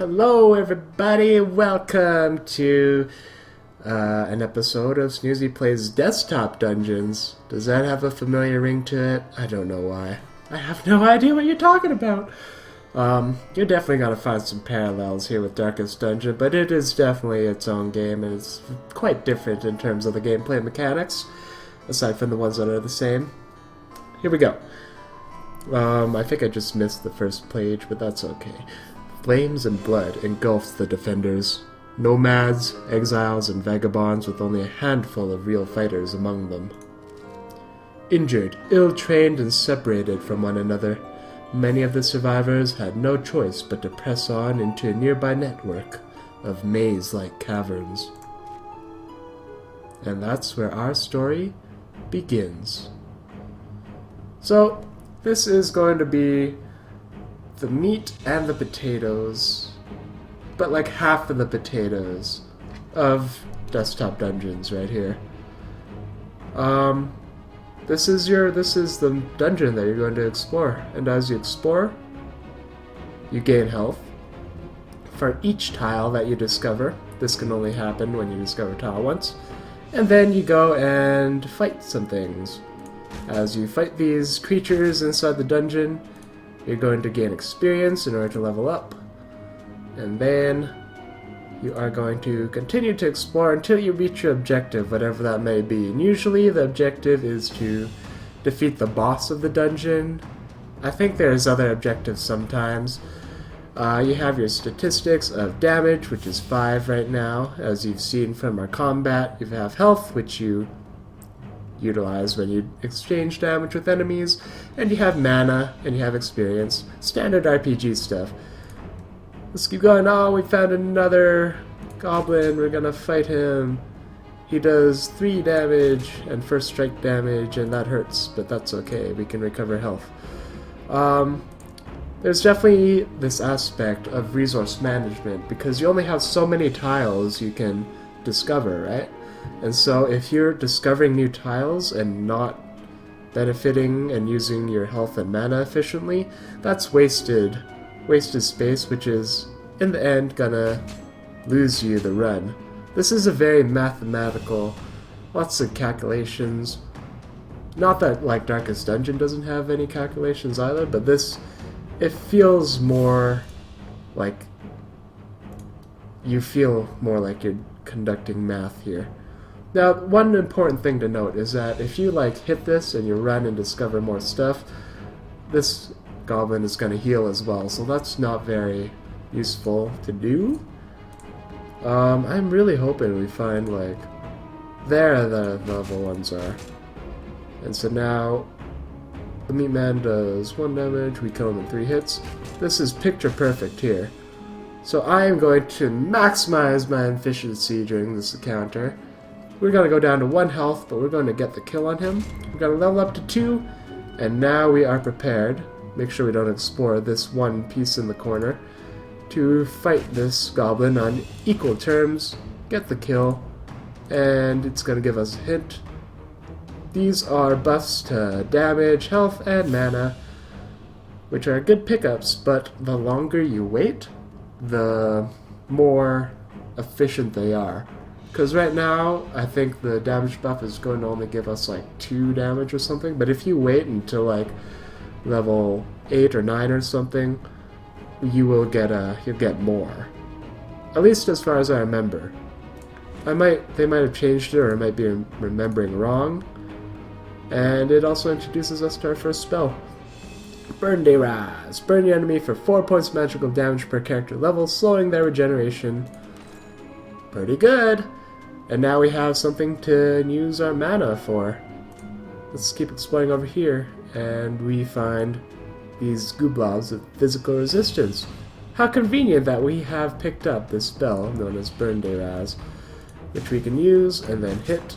Hello, everybody. Welcome to an episode of Snoozy Plays Desktop Dungeons. Does that have a familiar ring to it? I don't know why. I have no idea what you're talking about. You're definitely gonna find some parallels here with Darkest Dungeon, but it is definitely its own game, and it's quite different in terms of the gameplay mechanics, aside from the ones that are the same. Here we go. I think I just missed the first page, but that's okay. Flames and blood engulfed the defenders. Nomads, exiles, and vagabonds with only a handful of real fighters among them. Injured, ill-trained, and separated from one another, many of the survivors had no choice but to press on into a nearby network of maze-like caverns. And that's where our story begins. So, this is going to be the meat and the potatoes, but like half of the potatoes of Desktop Dungeons right here. This is the dungeon that you're going to explore, and as you explore, you gain health. For each tile that you discover, this can only happen when you discover a tile once, and then you go and fight some things. As you fight these creatures inside the dungeon, you're going to gain experience in order to level up, and then you are going to continue to explore until you reach your objective, whatever that may be. And usually the objective is to defeat the boss of the dungeon. I think there's other objectives sometimes. You have your statistics of damage, which is 5 right now. As you've seen from our combat, you have health, which you utilize when you exchange damage with enemies, and you have mana, and you have experience. Standard RPG stuff. Let's keep going. Oh, we found another goblin. We're gonna fight him. He does 3 damage and first strike damage, and that hurts, but that's okay. We can recover health. There's definitely this aspect of resource management, because you only have so many tiles you can discover, right? And so if you're discovering new tiles and not benefiting and using your health and mana efficiently, that's wasted space, which is, in the end, gonna lose you the run. This is a very mathematical, lots of calculations. Not that, like, Darkest Dungeon doesn't have any calculations either, but this, it feels more like, you feel more like you're conducting math here. Now, one important thing to note is that if you, like, hit this and you run and discover more stuff, this goblin is going to heal as well, so that's not very useful to do. I'm really hoping we find, like, there the level ones are. And so now, the meat man does 1 damage, we kill him in 3 hits. This is picture perfect here. So I am going to maximize my efficiency during this encounter. We're going to go down to 1 health, but we're going to get the kill on him. We're going to level up to 2, and now we are prepared. Make sure we don't explore this one piece in the corner, to fight this goblin on equal terms, get the kill, and it's going to give us a hint. These are buffs to damage, health, and mana, which are good pickups, but the longer you wait, the more efficient they are. Because right now, I think the damage buff is going to only give us like 2 damage or something, but if you wait until like level 8 or 9 or something, you'll get more. At least as far as I remember. They might have changed it, or I might be remembering wrong. And it also introduces us to our first spell. Burn Day Raz. Burn your enemy for 4 points magical damage per character level, slowing their regeneration. Pretty good! And now we have something to use our mana for. Let's keep exploring over here, and we find these gooblobs with physical resistance. How convenient that we have picked up this spell known as Burn Day Raz, which we can use and then hit.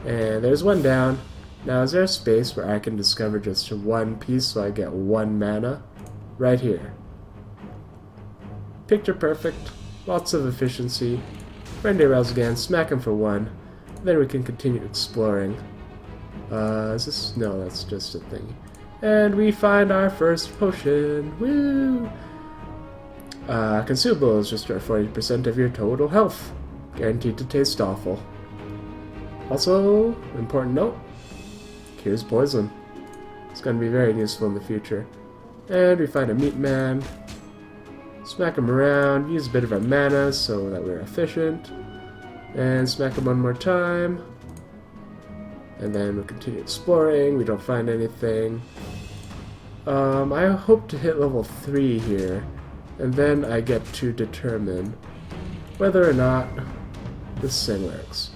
And there's 1 down. Now is there a space where I can discover just 1 piece so I get 1 mana? Right here. Picture perfect. Lots of efficiency. Burn Day Raz again, smack him for 1. Then we can continue exploring. Is this? No, that's just a thing. And we find our first potion. Woo! Consumables restore 40% of your total health. Guaranteed to taste awful. Also, important note, cures poison. It's going to be very useful in the future. And we find a meat man. Smack him around, use a bit of our mana so that we're efficient. And smack him one more time. And then we'll continue exploring. We don't find anything. I hope to hit level 3 here. And then I get to determine whether or not this thing works.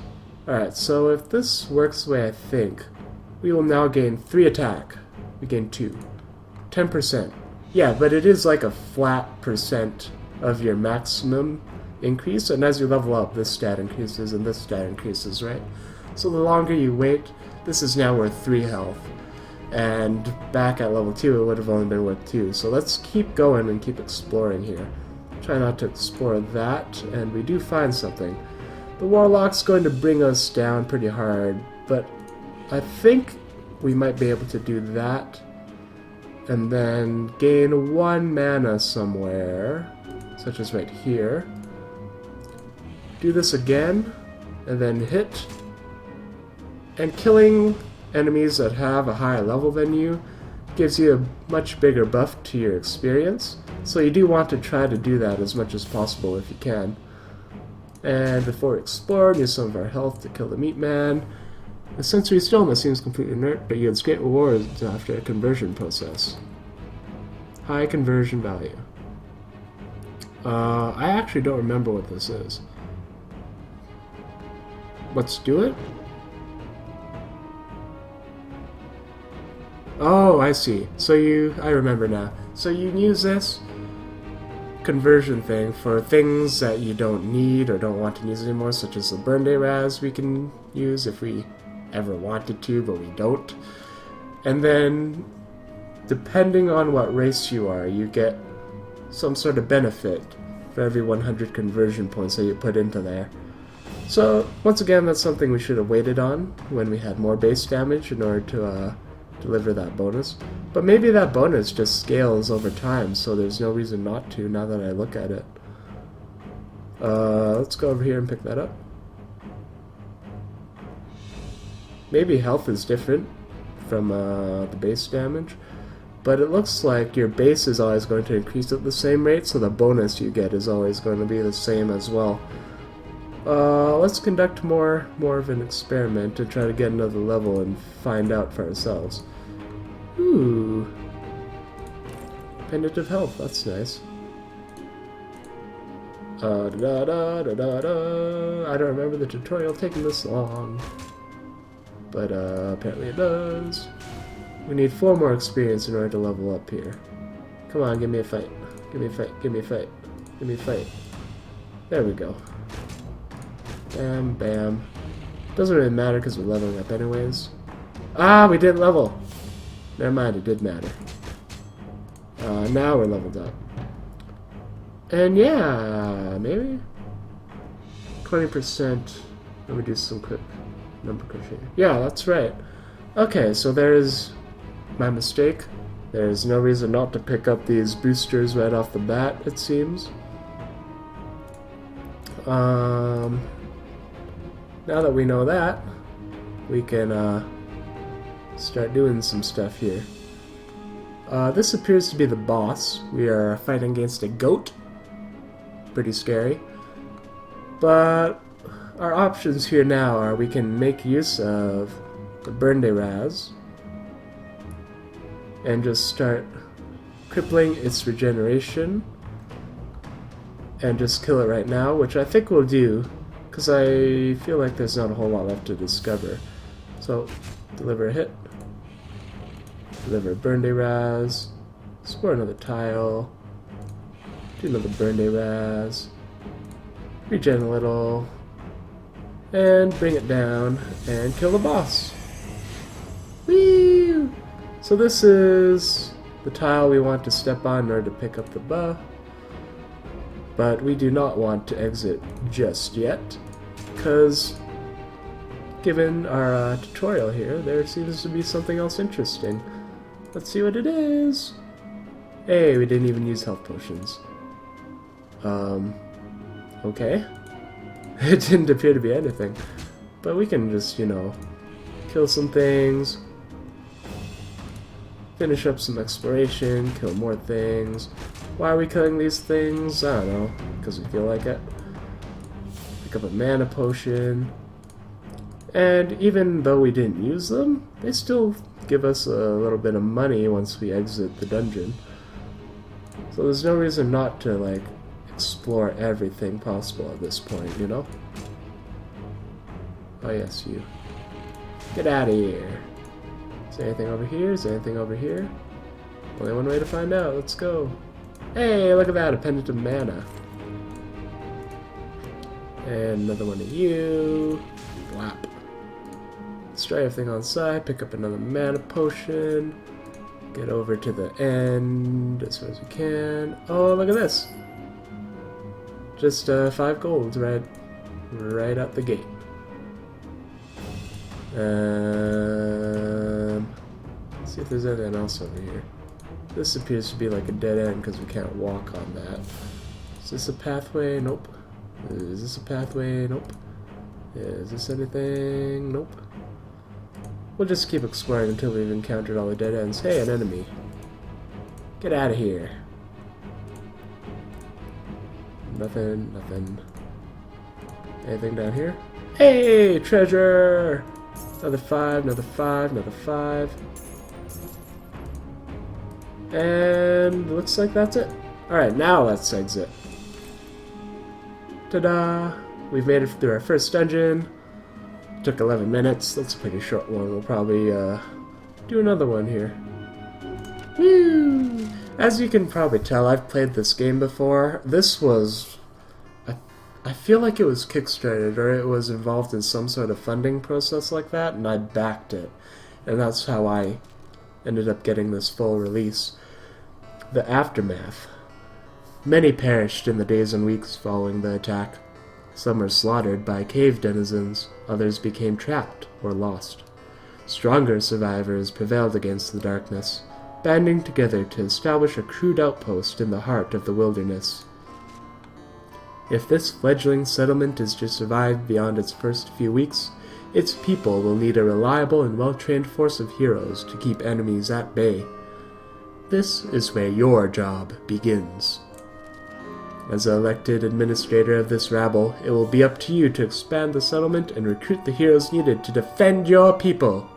Alright, so if this works the way I think, we will now gain 3 attack. We gain 2. 10%. Yeah, but it is like a flat percent of your maximum increase, and as you level up, this stat increases and this stat increases, right? So the longer you wait, this is now worth 3 health. And back at level 2, it would have only been worth 2. So let's keep going and keep exploring here. Try not to explore that, and we do find something. The Warlock's going to bring us down pretty hard, but I think we might be able to do that. And then gain 1 mana somewhere, such as right here. Do this again, and then hit. And killing enemies that have a higher level than you gives you a much bigger buff to your experience. So you do want to try to do that as much as possible if you can. And before we explore, use some of our health to kill the meat man. The sensory stillness seems completely inert, but yields great rewards after a conversion process. High conversion value. I actually don't remember what this is. Let's do it. Oh, I see. So I remember now. So you use this conversion thing for things that you don't need or don't want to use anymore, such as the burn day raz we can use if we ever wanted to, but we don't. And then, depending on what race you are, you get some sort of benefit for every 100 conversion points that you put into there. So, once again, that's something we should have waited on when we had more base damage in order to deliver that bonus. But maybe that bonus just scales over time, so there's no reason not to now that I look at it. Let's go over here and pick that up. Maybe health is different from the base damage, but it looks like your base is always going to increase at the same rate, so the bonus you get is always going to be the same as well. Let's conduct more of an experiment and try to get another level and find out for ourselves. Ooh. Pendant of health, that's nice. I don't remember the tutorial taking this long. But apparently it does. We need 4 more experience in order to level up here. Come on, give me a fight. Give me a fight, give me a fight. Give me a fight. There we go. Bam, bam. Doesn't really matter because we're leveling up anyways. Ah, we didn't level! Never mind, it did matter. Now we're leveled up. And yeah, maybe? 20%. Let me do some quick number crunching. Yeah, that's right. Okay, so there's my mistake. There's no reason not to pick up these boosters right off the bat, it seems. Now that we know that, we can start doing some stuff here. This appears to be the boss. We are fighting against a goat. Pretty scary. But our options here now are we can make use of the burn day raz and just start crippling its regeneration and just kill it right now, which I think we'll do because I feel like there's not a whole lot left to discover. So, deliver a hit, deliver a burn day raz, explore another tile, do another burn day raz, regen a little, and bring it down and kill the boss. Whee! So this is the tile we want to step on in order to pick up the buff, but we do not want to exit just yet, because given our tutorial here, there seems to be something else interesting. Let's see what it is. Hey, we didn't even use health potions. Okay. It didn't appear to be anything. But we can just, you know, kill some things, finish up some exploration, kill more things. Why are we killing these things? I don't know, because we feel like it. Pick up a mana potion. And even though we didn't use them, they still give us a little bit of money once we exit the dungeon. So there's no reason not to, like, explore everything possible at this point, you know? Oh yes, you. Get out of here. Is there anything over here? Is there anything over here? Only one way to find out. Let's go. Hey, look at that. A pendant of mana. And another one of you. Blap. Destroy everything on side. Pick up another mana potion. Get over to the end as far as we can. Oh, look at this. Just 5 gold right out the gate. Let's see if there's anything else over here. This appears to be like a dead end because we can't walk on that. Is this a pathway? Nope. Is this a pathway? Nope. Is this anything? Nope. We'll just keep exploring until we've encountered all the dead ends. Hey, an enemy. Get out of here. Nothing, nothing. Anything down here? Hey, treasure! Another 5, another 5, another 5. And looks like that's it. Alright, now let's exit. Ta-da! We've made it through our first dungeon. Took 11 minutes. That's a pretty short one. We'll probably do another one here. Woo! As you can probably tell, I've played this game before. This was... I feel like it was Kickstarted, or it was involved in some sort of funding process like that, and I backed it. And that's how I ended up getting this full release. The aftermath. Many perished in the days and weeks following the attack. Some were slaughtered by cave denizens, others became trapped or lost. Stronger survivors prevailed against the darkness, banding together to establish a crude outpost in the heart of the wilderness. If this fledgling settlement is to survive beyond its first few weeks, its people will need a reliable and well-trained force of heroes to keep enemies at bay. This is where your job begins. As the elected administrator of this rabble, it will be up to you to expand the settlement and recruit the heroes needed to defend your people.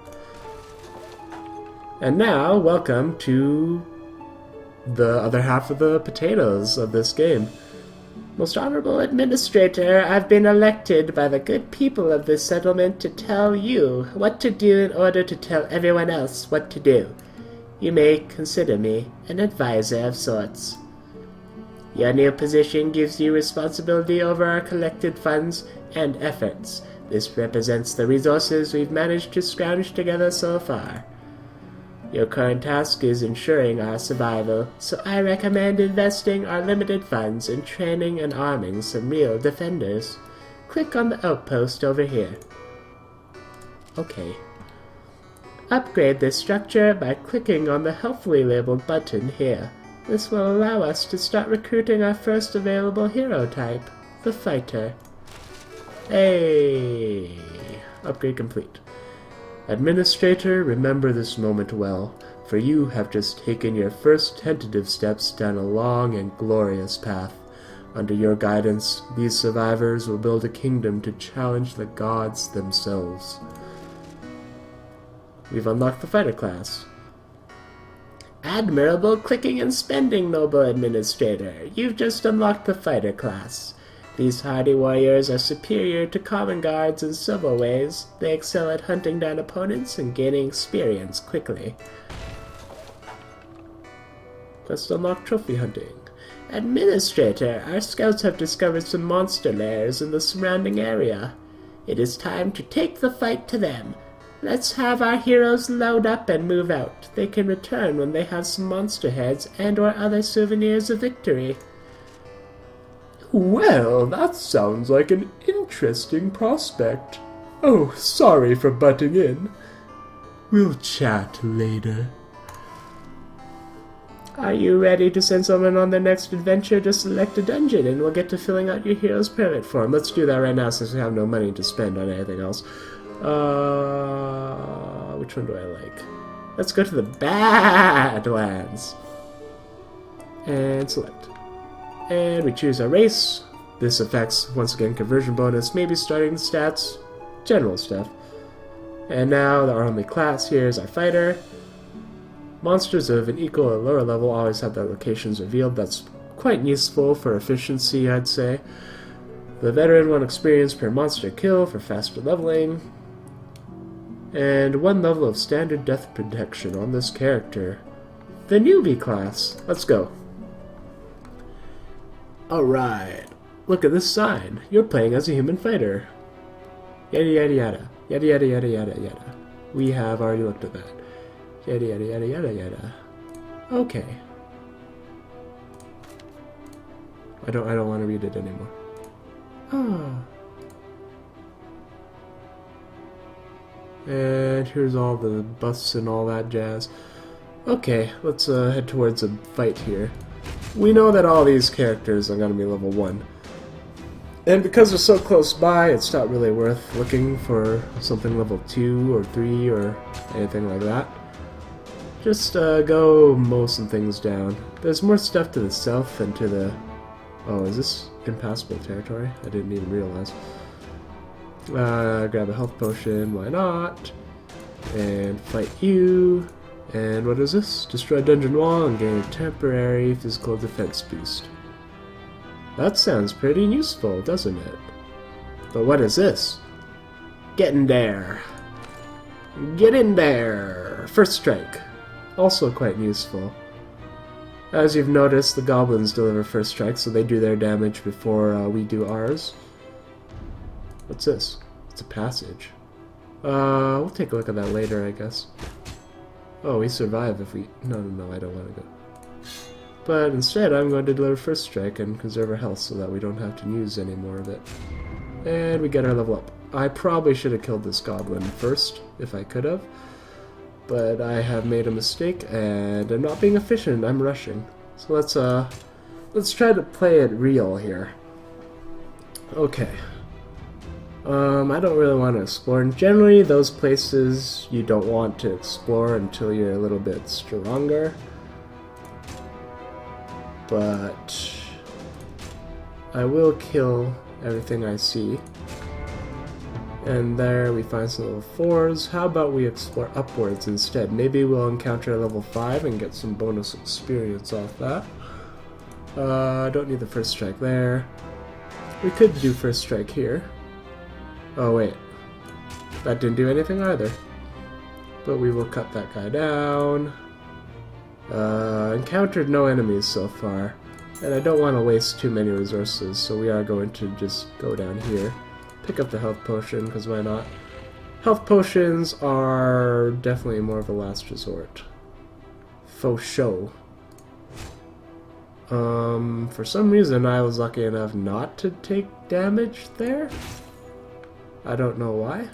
And now, welcome to the other half of the potatoes of this game. Most Honorable Administrator, I've been elected by the good people of this settlement to tell you what to do in order to tell everyone else what to do. You may consider me an advisor of sorts. Your new position gives you responsibility over our collected funds and efforts. This represents the resources we've managed to scrounge together so far. Your current task is ensuring our survival, so I recommend investing our limited funds in training and arming some real defenders. Click on the outpost over here. Okay. Upgrade this structure by clicking on the helpfully labeled button here. This will allow us to start recruiting our first available hero type, the fighter. Hey! Upgrade complete. Administrator, remember this moment well, for you have just taken your first tentative steps down a long and glorious path. Under your guidance, these survivors will build a kingdom to challenge the gods themselves. We've unlocked the fighter class. Admirable clicking and spending, noble administrator. You've just unlocked the fighter class. These hardy warriors are superior to common guards in several ways. They excel at hunting down opponents and gaining experience quickly. Quest unlock trophy hunting. Administrator, our scouts have discovered some monster lairs in the surrounding area. It is time to take the fight to them. Let's have our heroes load up and move out. They can return when they have some monster heads and or other souvenirs of victory. Well, that sounds like an interesting prospect. Oh, sorry for butting in. We'll chat later. Are you ready to send someone on their next adventure? Just select a dungeon and we'll get to filling out your hero's permit form. Let's do that right now since we have no money to spend on anything else. Which one do I like? Let's go to the Badlands. And select. And we choose our race. This affects, once again, conversion bonus, maybe starting stats, general stuff. And now our only class here is our fighter. Monsters of an equal or lower level always have their locations revealed. That's quite useful for efficiency, I'd say. The veteran, 1 experience per monster kill for faster leveling. And 1 level of standard death protection on this character. The newbie class. Let's go. Alright. Look at this sign. You're playing as a human fighter. Yada yada yada. Yada yada yada yada yada. We have already looked at that. Yada yada yada yada yada. Okay. I don't want to read it anymore. Ah. And here's all the buffs and all that jazz. Okay, let's head towards a fight here. We know that all these characters are going to be level 1. And because they're so close by, it's not really worth looking for something level 2 or 3 or anything like that. Just go mow some things down. There's more stuff to the south and to the... Oh, is this impassable territory? I didn't even realize. Grab a health potion, why not? And fight you. And what is this? Destroy dungeon wall and gain a temporary physical defense boost. That sounds pretty useful, doesn't it? But what is this? Get in there. Get in there. First strike. Also quite useful. As you've noticed, the goblins deliver first strike, so they do their damage before we do ours. What's this? It's a passage. We'll take a look at that later, I guess. Oh, we survive if we... No, I don't want to go. But instead, I'm going to deliver first strike and conserve our health so that we don't have to use any more of it. And we get our level up. I probably should have killed this goblin first, if I could have. But I have made a mistake, and I'm not being efficient, I'm rushing. So let's try to play it real here. Okay. I don't really want to explore. And generally, those places you don't want to explore until you're a little bit stronger. But I will kill everything I see. And there we find some level 4s. How about we explore upwards instead? Maybe we'll encounter a level 5 and get some bonus experience off that. Don't need the first strike there. We could do first strike here. Oh wait, that didn't do anything either. But we will cut that guy down. Encountered no enemies so far. And I don't want to waste too many resources, so we are going to just go down here. Pick up the health potion, because why not? Health potions are definitely more of a last resort. Faux show. For some reason I was lucky enough not to take damage there. I don't know why.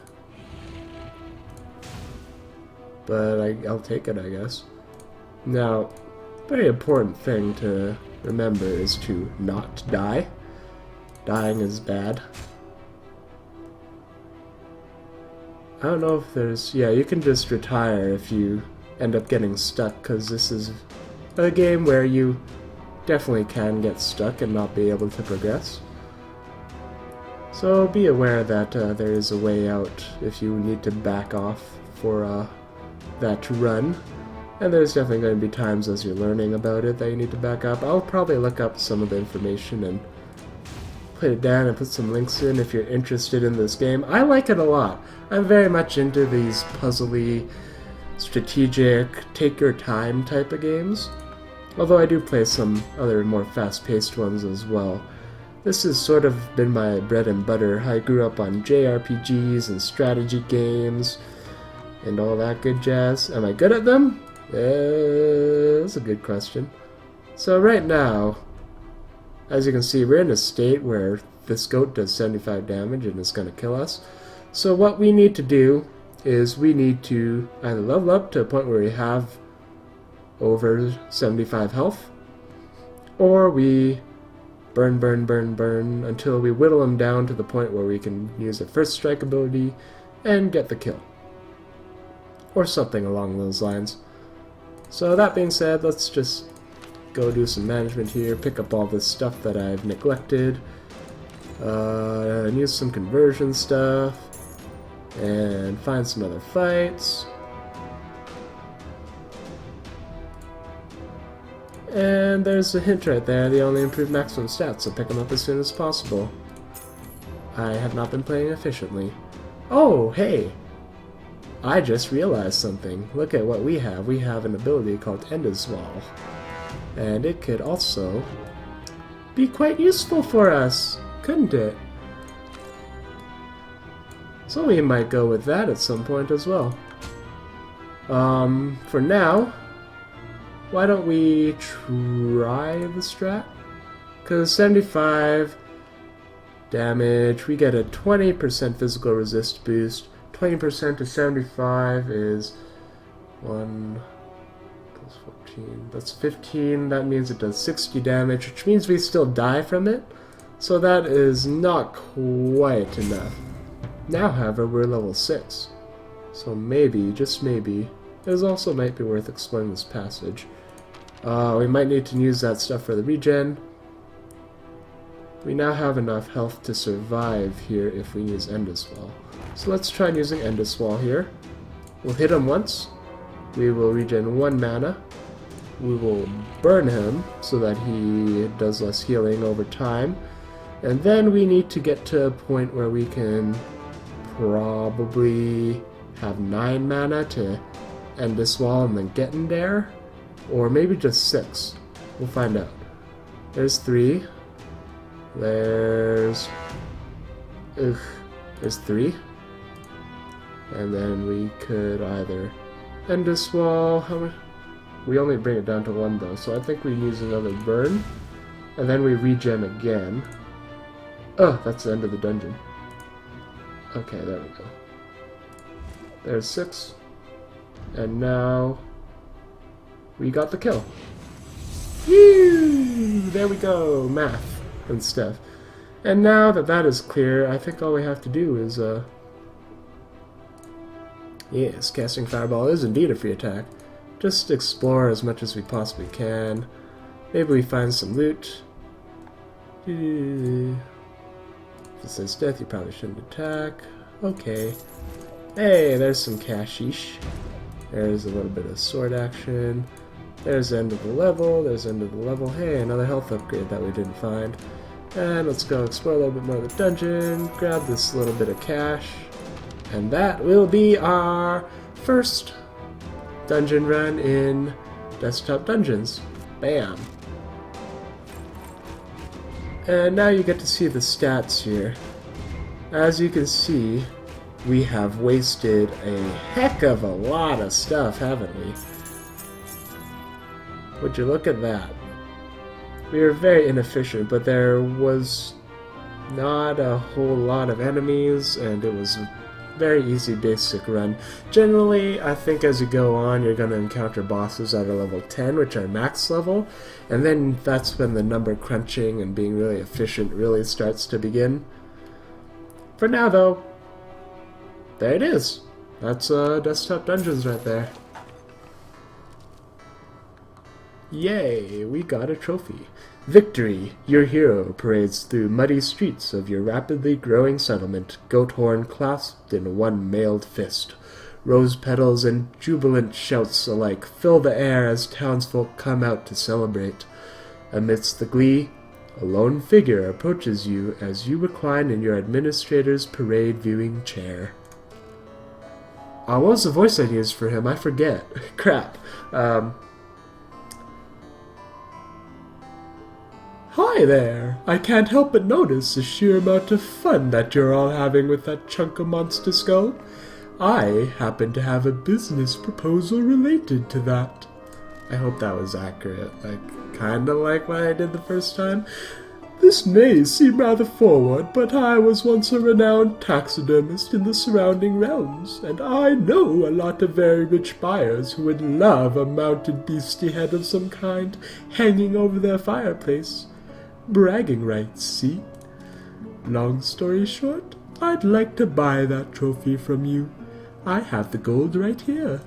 But I'll take it, I guess. Now, very important thing to remember is to not die. Dying is bad. I don't know if there's... Yeah, you can just retire if you end up getting stuck, because this is a game where you definitely can get stuck and not be able to progress. So be aware that there is a way out if you need to back off for that run. And there's definitely going to be times as you're learning about it that you need to back up. I'll probably look up some of the information and put it down and put some links in if you're interested in this game. I like it a lot. I'm very much into these puzzly, strategic, take your time type of games. Although I do play some other more fast-paced ones as well. This has sort of been my bread and butter. I grew up on JRPGs and strategy games and all that good jazz. Am I good at them? That's a good question. So right now, as you can see, we're in a state where this goat does 75 damage and it's going to kill us. So what we need to do is we need to either level up to a point where we have over 75 health, or we burn, burn, burn, burn until we whittle him down to the point where we can use a first strike ability and get the kill. Or something along those lines. So that being said, let's just go do some management here, pick up all this stuff that I've neglected, and use some conversion stuff, and find some other fights. And there's a hint right there, they only improve maximum stats, so pick them up as soon as possible. I have not been playing efficiently. Oh, hey! I just realized something. Look at what we have. We have an ability called Endoswall. And it could also be quite useful for us, couldn't it? So we might go with that at some point as well. For now, why don't we try the strat? Because 75 damage, we get a 20% physical resist boost. 20% to 75 is 1 plus 14. That's 15. That means it does 60 damage, which means we still die from it. So that is not quite enough. Now, however, we're level 6. So maybe, just maybe, it also might be worth exploring this passage. We might need to use that stuff for the regen. We now have enough health to survive here if we use Endoswall. So let's try using Endoswall here. We'll hit him once. We will regen 1 mana. We will burn him so that he does less healing over time. And then we need to get to a point where we can probably have 9 mana to Endoswall and then get in there. Or maybe just 6. We'll find out. There's 3. There's 3. And then we could either Endoswall. How much? We only bring it down to 1 though, so I think we use another burn. And then we regen again. Oh, that's the end of the dungeon. Okay, there we go. There's 6. And now we got the kill. Woo! There we go, math and stuff. And now that that is clear, I think all we have to do is, yes, casting Fireball is indeed a free attack. Just explore as much as we possibly can. Maybe we find some loot. If it says death, you probably shouldn't attack. Okay. Hey, there's some cashish. There's a little bit of sword action. There's the end of the level. There's the end of the level. Hey, another health upgrade that we didn't find. And let's go explore a little bit more of the dungeon. Grab this little bit of cash. And that will be our first dungeon run in Desktop Dungeons. Bam! And now you get to see the stats here. As you can see, we have wasted a heck of a lot of stuff, haven't we? Would you look at that? We were very inefficient, but there was not a whole lot of enemies, and it was a very easy basic run. Generally, I think as you go on, you're going to encounter bosses that are level 10, which are max level, and then that's when the number crunching and being really efficient really starts to begin. For now, though, there it is. That's Desktop Dungeons right there. Yay, we got a trophy. Victory! Your hero parades through muddy streets of your rapidly growing settlement, goat horn clasped in one mailed fist. Rose petals and jubilant shouts alike fill the air as townsfolk come out to celebrate. Amidst the glee, a lone figure approaches you as you recline in your administrator's parade viewing chair. What was the voice I used for him? I forget. Crap. Hi there! I can't help but notice the sheer amount of fun that you're all having with that chunk of monster skull. I happen to have a business proposal related to that. I hope that was accurate, kinda like what I did the first time. This may seem rather forward, but I was once a renowned taxidermist in the surrounding realms, and I know a lot of very rich buyers who would love a mounted beastie head of some kind hanging over their fireplace. Bragging rights, see? Long story short, I'd like to buy that trophy from you. I have the gold right here.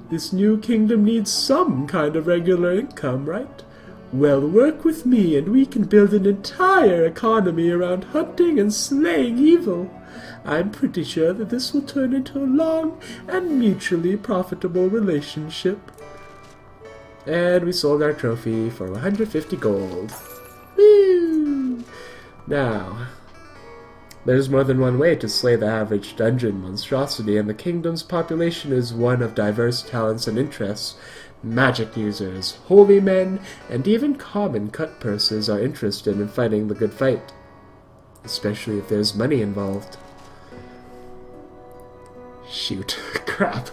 This new kingdom needs some kind of regular income, right? Well, work with me and we can build an entire economy around hunting and slaying evil. I'm pretty sure that this will turn into a long and mutually profitable relationship. And we sold our trophy for 150 gold. Woo! Now, there's more than one way to slay the average dungeon monstrosity, and the kingdom's population is one of diverse talents and interests. Magic users, holy men, and even common cut purses are interested in fighting the good fight, especially if there's money involved. Shoot. Crap.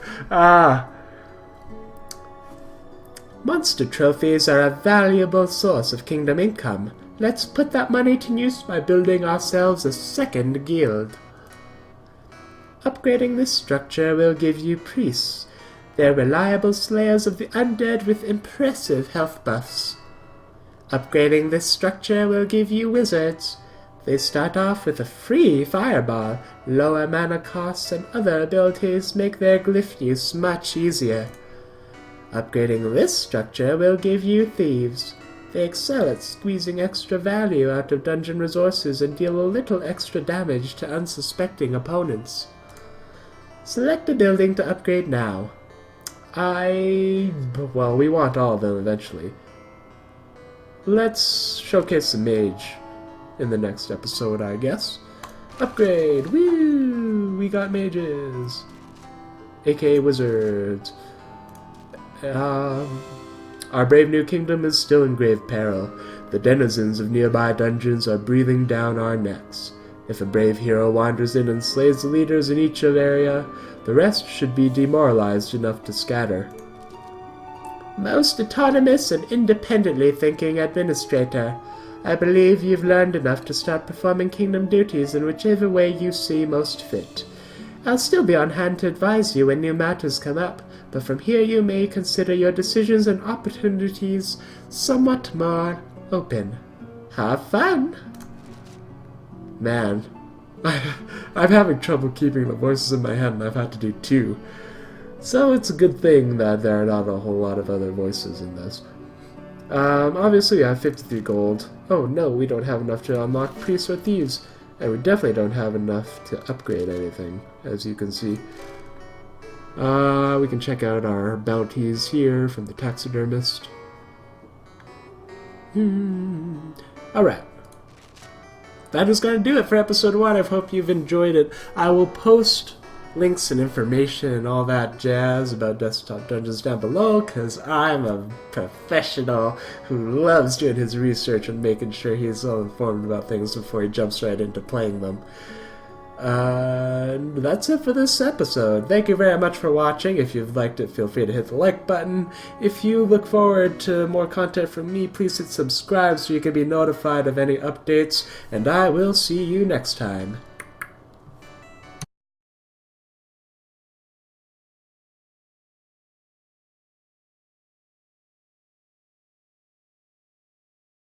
Monster trophies are a valuable source of kingdom income. Let's put that money to use by building ourselves a second guild. Upgrading this structure will give you priests. They're reliable slayers of the undead with impressive health buffs. Upgrading this structure will give you wizards. They start off with a free fireball. Lower mana costs and other abilities make their glyph use much easier. Upgrading this structure will give you thieves. They excel at squeezing extra value out of dungeon resources and deal a little extra damage to unsuspecting opponents. Select a building to upgrade now. Well, we want all of them eventually. Let's showcase the mage in the next episode, I guess. Upgrade! Woo! We got mages! aka wizards. Our brave new kingdom is still in grave peril. The denizens of nearby dungeons are breathing down our necks. If a brave hero wanders in and slays the leaders in each area, the rest should be demoralized enough to scatter. Most autonomous and independently thinking administrator, I believe you've learned enough to start performing kingdom duties in whichever way you see most fit. I'll still be on hand to advise you when new matters come up, but from here you may consider your decisions and opportunities somewhat more open. Have fun! Man, I'm having trouble keeping the voices in my head, and I've had to do two. So it's a good thing that there are not a whole lot of other voices in this. Obviously we have 53 gold. Oh no, we don't have enough to unlock priests or thieves. And we definitely don't have enough to upgrade anything, as you can see. We can check out our bounties here from the taxidermist. Alright. That is going to do it for episode 1. I hope you've enjoyed it. I will post links and information and all that jazz about Desktop Dungeons down below, because I'm a professional who loves doing his research and making sure he's well informed about things before he jumps right into playing them. That's it for this episode. Thank you very much for watching. If you've liked it, feel free to hit the like button. If you look forward to more content from me, please hit subscribe so you can be notified of any updates, and I will see you next time.